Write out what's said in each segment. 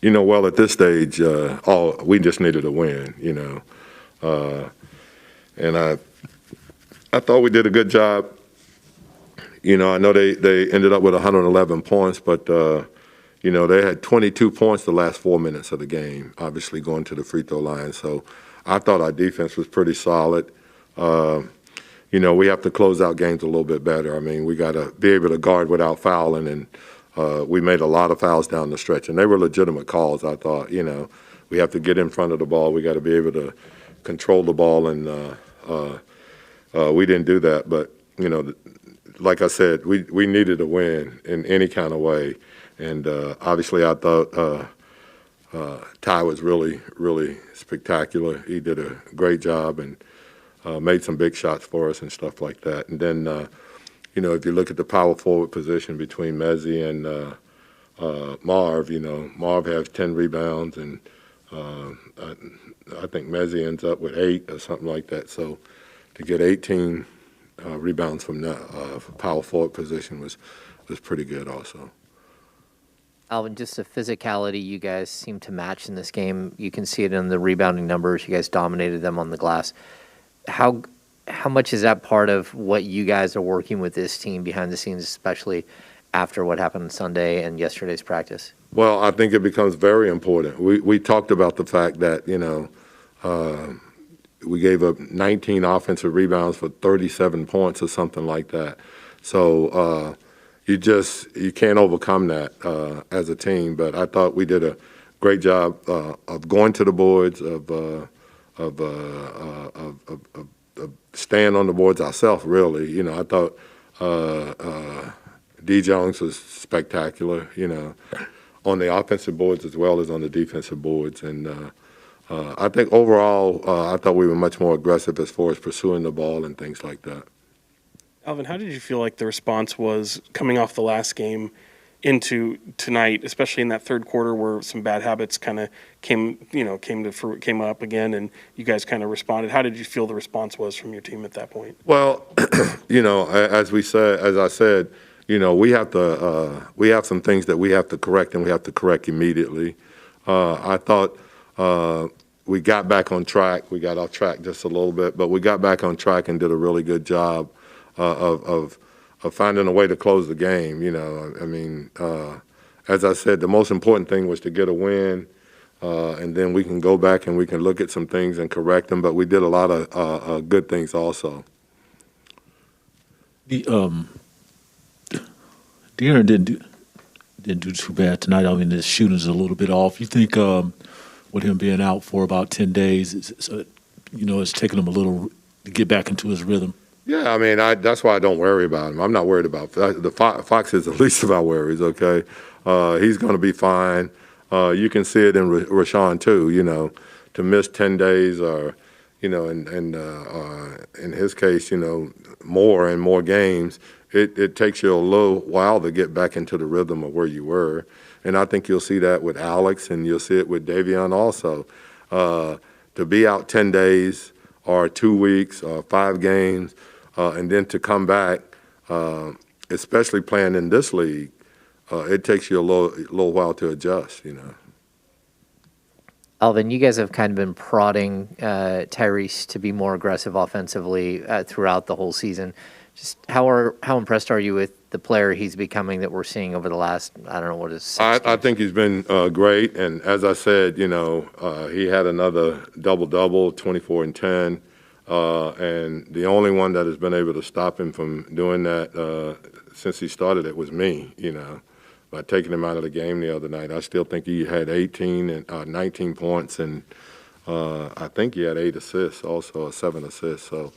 Well, at this stage, we just needed a win, and I thought we did a good job. I know they ended up with 111 points, but they had 22 points the last 4 minutes of the game, obviously going to the free throw line. So I thought our defense was pretty solid. We have to close out games a little bit better. I mean, we got to be able to guard without fouling, and we made a lot of fouls down the stretch, and they were legitimate calls. I thought, we have to get in front of the ball. We got to be able to control the ball, and we didn't do that. But, like I said, we needed a win in any kind of way. And obviously I thought Ty was really, really spectacular. He did a great job and made some big shots for us and stuff like that. And then, if you look at the power forward position between Mezzi and Marv, Marv has 10 rebounds, and I think Mezzi ends up with 8 or something like that. So to get 18 rebounds from that power forward position was pretty good also. Alvin, just the physicality you guys seem to match in this game. You can see it in the rebounding numbers. You guys dominated them on the glass. How much is that part of what you guys are working with this team behind the scenes, especially after what happened on Sunday and yesterday's practice? Well, I think it becomes very important. We talked about the fact that, we gave up 19 offensive rebounds for 37 points or something like that. So you can't overcome that as a team. But I thought we did a great job of going to the boards, of staying on the boards ourselves, really. I thought D. Jones was spectacular, on the offensive boards as well as on the defensive boards. And I think overall, I thought we were much more aggressive as far as pursuing the ball and things like that. Alvin, how did you feel like the response was coming off the last game into tonight, especially in that third quarter where some bad habits kind of came up again, and you guys kind of responded? How did you feel the response was from your team at that point? Well, as I said, we have some things that we have to correct, and we have to correct immediately. I thought we got back on track. We got off track just a little bit, but we got back on track and did a really good job of finding a way to close the game. As I said, the most important thing was to get a win, and then we can go back and we can look at some things and correct them. But we did a lot of good things also. De'Aaron didn't do too bad tonight. I mean, his shooting's a little bit off. You think with him being out for about 10 days, it's taken him a little to get back into his rhythm? Yeah, that's why I don't worry about him. I'm not worried about the Fox is the least of our worries. Okay, he's going to be fine. You can see it in Rashawn too. To miss 10 days, or in his case, more and more games. It takes you a little while to get back into the rhythm of where you were. And I think you'll see that with Alex, and you'll see it with Davion also. To be out 10 days or 2 weeks or 5 games, and then to come back, especially playing in this league, it takes you a little while to adjust, Alvin, you guys have kind of been prodding Tyrese to be more aggressive offensively throughout the whole season. Just how impressed are you with the player he's becoming that we're seeing over the last, I don't know, what is 6 games? I think he's been great, and as I said, he had another double-double, 24 and 10, and the only one that has been able to stop him from doing that since he started it was me, by taking him out of the game the other night. I still think he had 18 and 19 points, and I think he had 8 assists also, or 7 assists. So,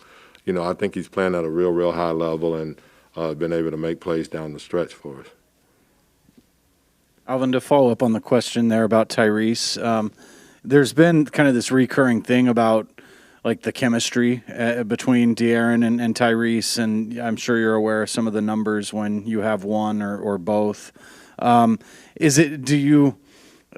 I think he's playing at a real high level and been able to make plays down the stretch for us. Alvin, to follow up on the question there about Tyrese, there's been kind of this recurring thing about like the chemistry between De'Aaron and Tyrese, and I'm sure you're aware of some of the numbers when you have one or both.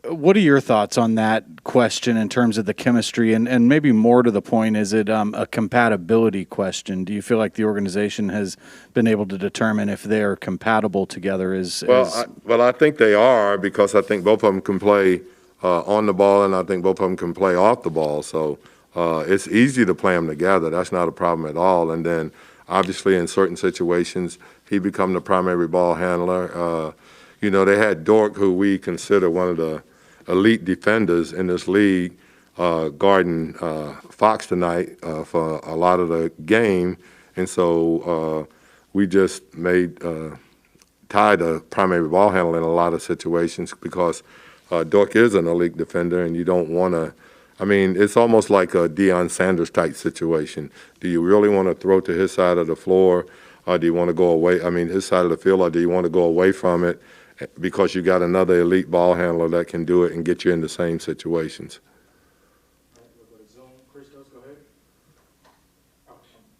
What are your thoughts on that question in terms of the chemistry? And maybe more to the point, is it a compatibility question? Do you feel like the organization has been able to determine if they are compatible together? Well, I think they are, because I think both of them can play on the ball, and I think both of them can play off the ball. So it's easy to play them together. That's not a problem at all. And then obviously in certain situations, he become the primary ball handler. They had Dork, who we consider one of the elite defenders in this league, guarding Fox tonight for a lot of the game. And so we just made Ty the primary ball handler in a lot of situations, because Dork is an elite defender, and you don't want to. I mean, it's almost like a Deion Sanders type situation. Do you really want to throw to his side of the floor, or do you want to go away? I mean, his side of the field, or do you want to go away from it because you got another elite ball handler that can do it and get you in the same situations?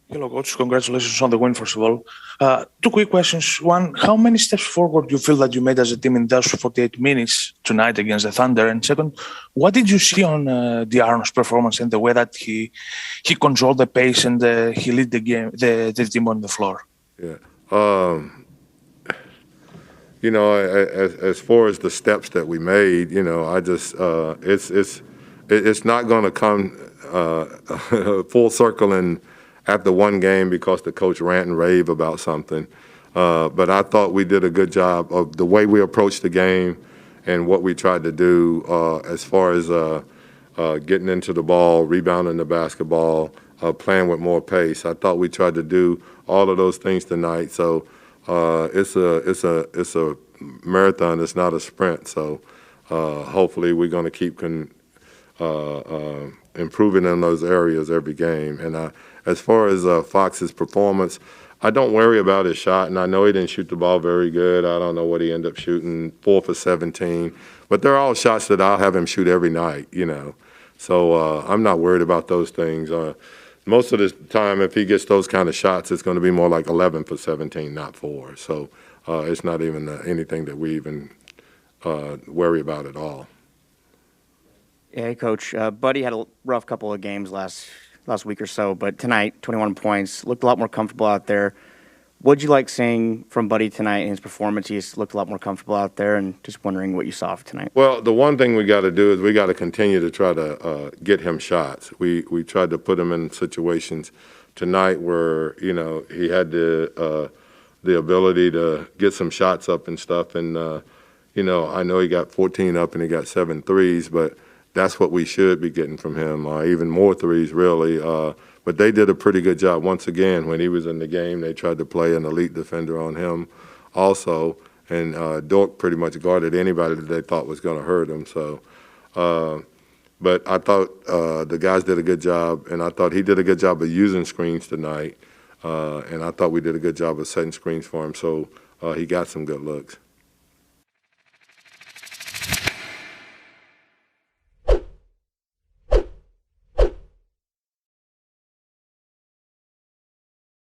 Hello, Coach. Congratulations on the win, first of all. Two quick questions. One, how many steps forward do you feel that you made as a team in those 48 minutes tonight against the Thunder? And second, what did you see on De'Aaron's performance and the way that he controlled the pace and he led the game, the team on the floor? Yeah. As far as the steps that we made, I just it's not going to come full circle in after one game because the coach rant and rave about something. But I thought we did a good job of the way we approached the game and what we tried to do as far as getting into the ball, rebounding the basketball, playing with more pace. I thought we tried to do all of those things tonight. So it's a marathon. It's not a sprint. So hopefully we're going to keep improving in those areas every game. And as far as Fox's performance, I don't worry about his shot, and I know he didn't shoot the ball very good. I don't know what he ended up shooting, 4 for 17. But they're all shots that I'll have him shoot every night, So I'm not worried about those things. Most of the time, if he gets those kind of shots, it's going to be more like 11 for 17, not 4. So it's not even anything that we even worry about at all. Hey, Coach. Buddy had a rough couple of games last week or so, but tonight, 21 points, looked a lot more comfortable out there. What'd you like seeing from Buddy tonight in his performance? He looked a lot more comfortable out there, and just wondering what you saw tonight. Well, the one thing we got to do is we got to continue to try to get him shots. We tried to put him in situations tonight where, he had the ability to get some shots up and stuff. And, I know he got 14 up and he got 7 threes, but that's what we should be getting from him, even more threes, really. But they did a pretty good job. Once again, when he was in the game, they tried to play an elite defender on him also. And Dork pretty much guarded anybody that they thought was going to hurt him. So, but I thought the guys did a good job, and I thought he did a good job of using screens tonight. And I thought we did a good job of setting screens for him. So he got some good looks.